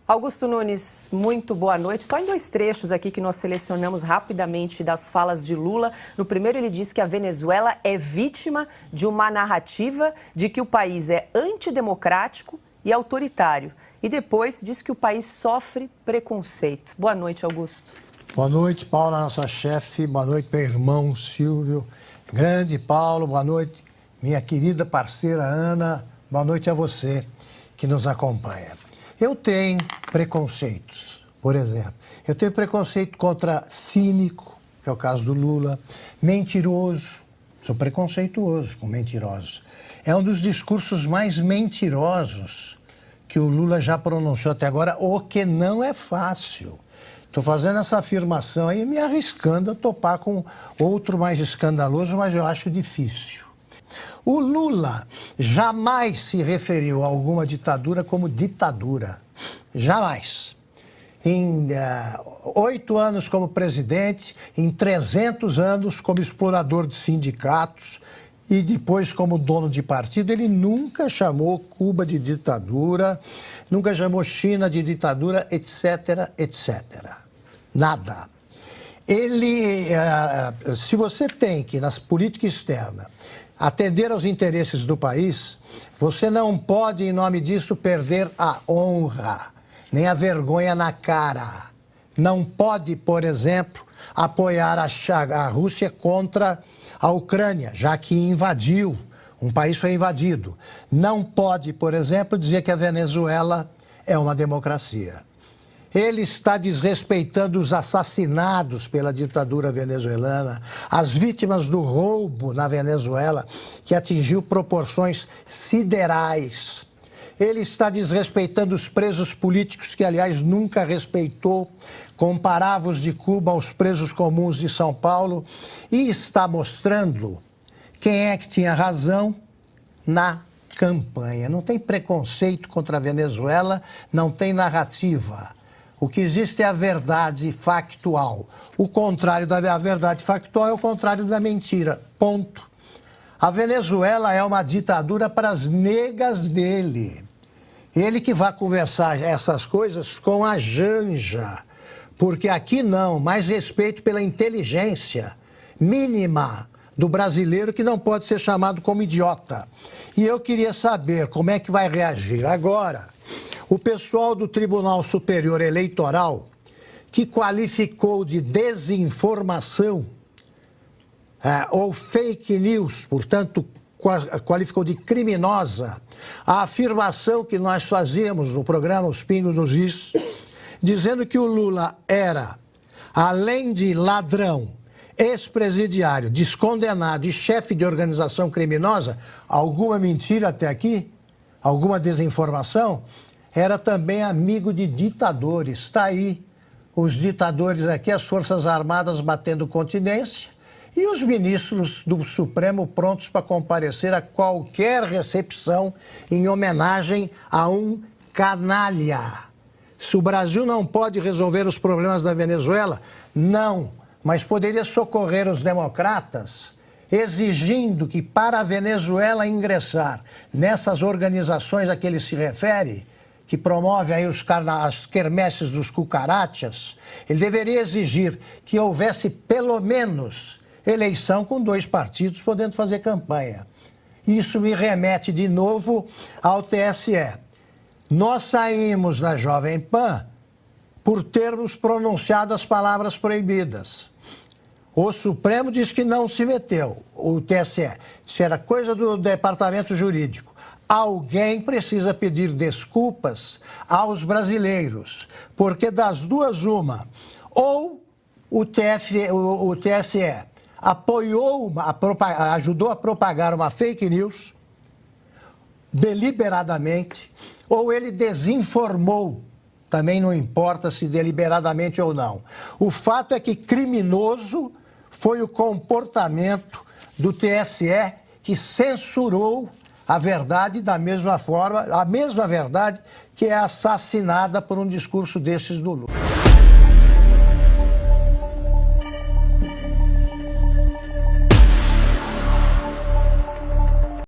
Augusto Nunes, muito boa noite. Só em 2 trechos aqui que nós selecionamos rapidamente das falas de Lula. No primeiro, ele diz que a Venezuela é vítima de uma narrativa de que o país é antidemocrático e autoritário. E depois diz que o país sofre preconceito. Boa noite, Augusto. Boa noite, Paula, nossa chefe. Boa noite, meu irmão Silvio. Grande Paulo, boa noite. Minha querida parceira Ana, boa noite a você que nos acompanha. Eu tenho preconceitos, por exemplo. Eu tenho preconceito contra cínico, que é o caso do Lula, mentiroso. Sou preconceituoso com mentirosos. É um dos discursos mais mentirosos que o Lula já pronunciou até agora, o que não é fácil. Estou fazendo essa afirmação aí, me arriscando a topar com outro mais escandaloso, mas eu acho difícil. O Lula jamais se referiu a alguma ditadura como ditadura. Jamais. Em 8 anos como presidente, em 300 anos como explorador de sindicatos e depois como dono de partido, ele nunca chamou Cuba de ditadura, nunca chamou China de ditadura, etc, etc. Nada. Ele, se você tem que, na política externa, atender aos interesses do país, você não pode, em nome disso, perder a honra, nem a vergonha na cara. Não pode, por exemplo, apoiar a Rússia contra a Ucrânia, já que invadiu, um país foi invadido. Não pode, por exemplo, dizer que a Venezuela é uma democracia. Ele está desrespeitando os assassinados pela ditadura venezuelana, as vítimas do roubo na Venezuela, que atingiu proporções siderais. Ele está desrespeitando os presos políticos, que, aliás, nunca respeitou, comparava os de Cuba aos presos comuns de São Paulo, e está mostrando quem é que tinha razão na campanha. Não tem preconceito contra a Venezuela, não tem narrativa. O que existe é a verdade factual. O contrário da verdade factual é o contrário da mentira. Ponto. A Venezuela é uma ditadura para as negas dele. Ele que vai conversar essas coisas com a Janja. Porque aqui não, mais respeito pela inteligência mínima do brasileiro, que não pode ser chamado como idiota. E eu queria saber como é que vai reagir agora o pessoal do Tribunal Superior Eleitoral, que qualificou de desinformação ou fake news, portanto, qualificou de criminosa a afirmação que nós fazíamos no programa Os Pingos nos Is, dizendo que o Lula era, além de ladrão, ex-presidiário, descondenado e chefe de organização criminosa. Alguma mentira até aqui? Alguma desinformação? Era também amigo de ditadores. Está aí os ditadores aqui, as Forças Armadas batendo continência e os ministros do Supremo prontos para comparecer a qualquer recepção em homenagem a um canalha. Se o Brasil não pode resolver os problemas da Venezuela, não, mas poderia socorrer os democratas, exigindo que, para a Venezuela ingressar nessas organizações a que ele se refere, que promove aí as quermesses dos cucarachas, ele deveria exigir que houvesse pelo menos eleição com 2 partidos podendo fazer campanha. Isso me remete de novo ao TSE. Nós saímos da Jovem Pan por termos pronunciado as palavras proibidas. O Supremo diz que não se meteu, o TSE. Isso era coisa do Departamento Jurídico. Alguém precisa pedir desculpas aos brasileiros, porque das duas uma, ou o TSE apoiou, ajudou a propagar uma fake news deliberadamente, ou ele desinformou, também não importa se deliberadamente ou não. O fato é que criminoso foi o comportamento do TSE, que censurou a verdade da mesma forma, a mesma verdade que é assassinada por um discurso desses do Lula.